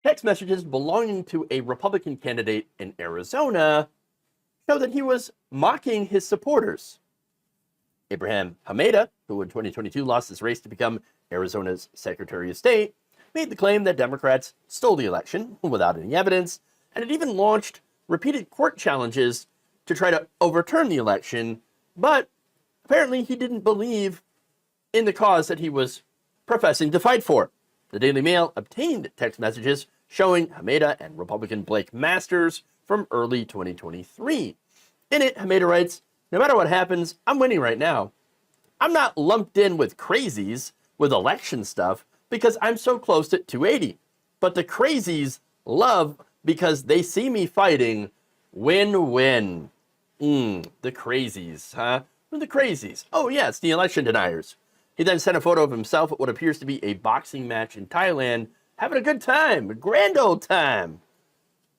Text messages belonging to a Republican candidate in Arizona show that he was mocking his supporters. Abe Hamadeh, who in 2022 lost his race to become Arizona's Secretary of State, made the claim that Democrats stole the election without any evidence, and it even launched repeated court challenges to try to overturn the election, but apparently he didn't believe in the cause that he was professing to fight for. The Daily Mail obtained text messages showing Hamadeh and Republican Blake Masters from early 2023. In it, Hamadeh writes, "No matter what happens, I'm winning right now. I'm not lumped in with crazies with election stuff because I'm so close to 280. But the crazies love because they see me fighting. Win-win." The crazies, huh? Who are the crazies? Oh, yeah, it's the election deniers. He then sent a photo of himself at what appears to be a boxing match in Thailand, having a good time, a grand old time.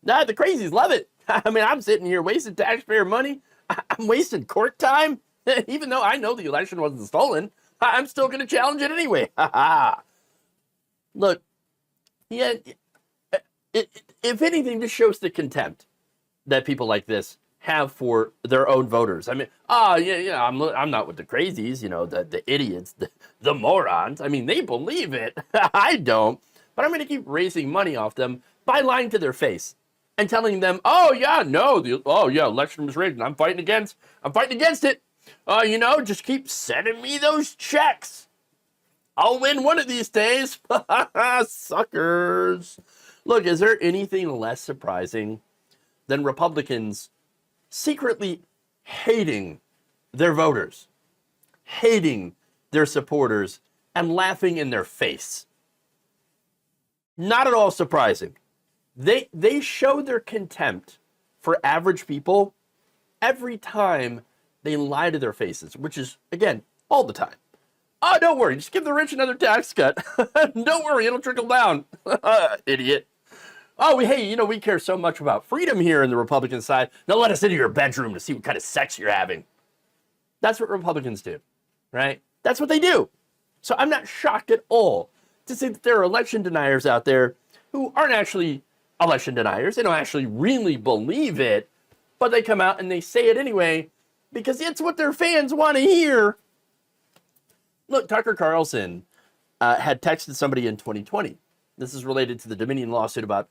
Nah, the crazies love it. I mean, I'm sitting here wasting taxpayer money. I'm wasting court time. Even though I know the election wasn't stolen, I'm still going to challenge it anyway. Look, if anything, this shows the contempt that people like this have for their own voters. I mean, I'm not with the crazies, the idiots, the morons. I mean, they believe it. I don't. But I'm going to keep raising money off them by lying to their face and telling them, election was rigged and I'm fighting against it. Just keep sending me those checks. I'll win one of these days. Suckers. Look, is there anything less surprising than Republicans secretly hating their voters, hating their supporters, and laughing in their face? Not at all surprising. They show their contempt for average people every time they lie to their faces, which is, again, all the time. Oh, don't worry, just give the rich another tax cut. Don't worry, it'll trickle down. Idiot. Oh, we care so much about freedom here in the Republican side. Now let us into your bedroom to see what kind of sex you're having. That's what Republicans do, right? That's what they do. So I'm not shocked at all to see that there are election deniers out there who aren't actually election deniers. They don't actually really believe it, but they come out and they say it anyway because it's what their fans want to hear. Look, Tucker Carlson had texted somebody in 2020. This is related to the Dominion lawsuit about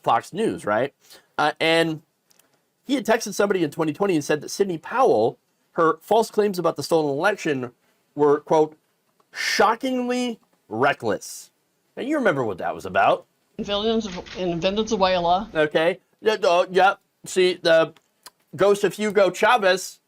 Fox News, right? And he had texted somebody in 2020 and said that Sidney Powell, her false claims about the stolen election were, quote, shockingly reckless. Now, you remember what that was about. In Venezuela. Okay. Yeah. See, the ghost of Hugo Chavez,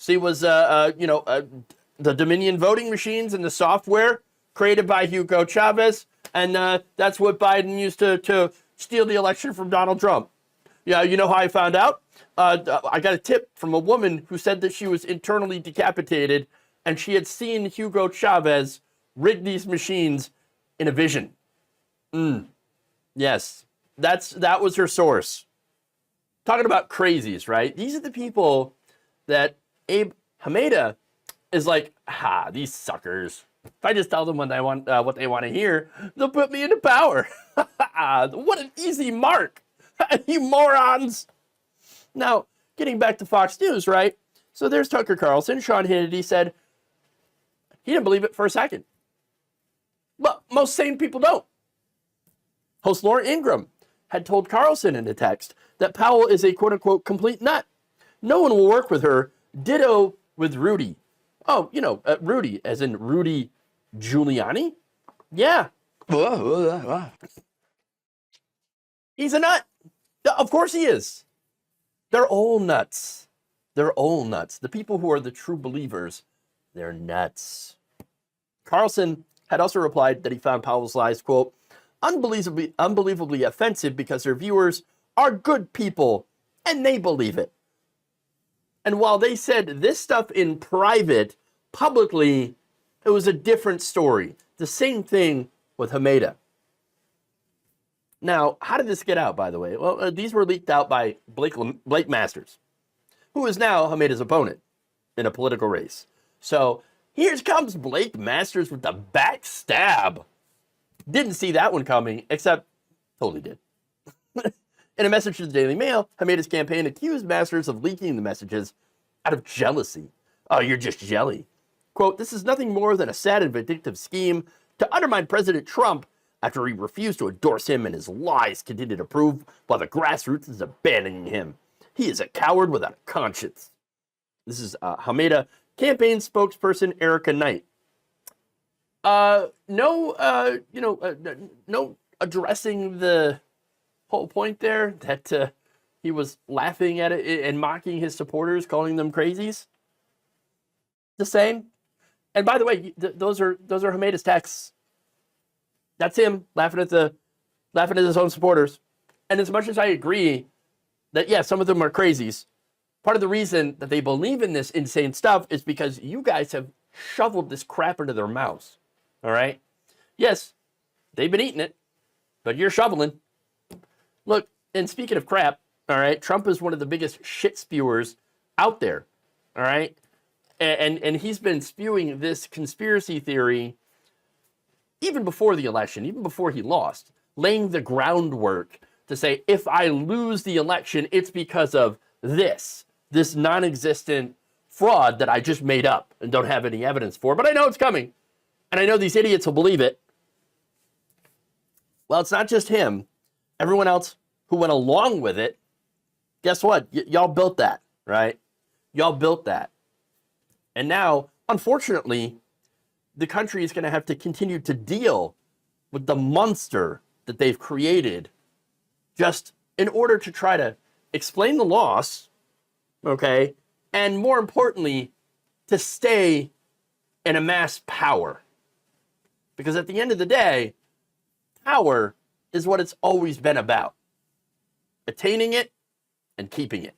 was, the Dominion voting machines and the software created by Hugo Chavez. And that's what Biden used to steal the election from Donald Trump. Yeah, you know how I found out? I got a tip from a woman who said that she was internally decapitated and she had seen Hugo Chavez rig these machines in a vision. Yes, that was her source. Talking about crazies, right? These are the people that Abe Hamadeh is like, these suckers. If I just tell them what they want to hear, they'll put me into power. What an easy mark. You morons. Now, getting back to Fox News, right? So there's Tucker Carlson. Sean Hannity said he didn't believe it for a second. But most sane people don't. Host Laura Ingraham had told Carlson in a text that Powell is a quote-unquote complete nut. No one will work with her. Ditto with Rudy. Oh, Rudy, as in Rudy Giuliani? Yeah. He's a nut. Of course he is. They're all nuts. They're all nuts. The people who are the true believers, they're nuts. Carlson had also replied that he found Powell's lies, quote, unbelievably offensive because their viewers are good people and they believe it. And while they said this stuff in private, publicly, it was a different story. The same thing with Hamadeh. Now, how did this get out, by the way? Well, these were leaked out by Blake Masters, who is now Hamadeh's opponent in a political race. So here comes Blake Masters with the backstab. Didn't see that one coming, except Totally did. In a message to the Daily Mail, Hamadeh's campaign accused Masters of leaking the messages out of jealousy. Oh, you're just jelly. Quote, this is nothing more than a sad and vindictive scheme to undermine President Trump after he refused to endorse him and his lies continue to prove while the grassroots is abandoning him. He is a coward without a conscience. This is Hamadeh campaign spokesperson Erica Knight. No addressing the whole point there that he was laughing at it and mocking his supporters, calling them crazies. The same. And by the way, those are Hamadeh's texts. That's him laughing at his own supporters. And as much as I agree that yeah, some of them are crazies, part of the reason that they believe in this insane stuff is because you guys have shoveled this crap into their mouths. All right? Yes, they've been eating it, but you're shoveling. Look, and speaking of crap, all right, Trump is one of the biggest shit spewers out there. All right? And he's been spewing this conspiracy theory even before the election, even before he lost, laying the groundwork to say, if I lose the election, it's because of this non-existent fraud that I just made up and don't have any evidence for, but I know it's coming. And I know these idiots will believe it. Well, it's not just him. Everyone else who went along with it, guess what? Y'all built that, right? Y'all built that. And now, unfortunately, the country is going to have to continue to deal with the monster that they've created just in order to try to explain the loss, okay? And more importantly, to stay and amass power. Because at the end of the day, power is what it's always been about. Attaining it and keeping it.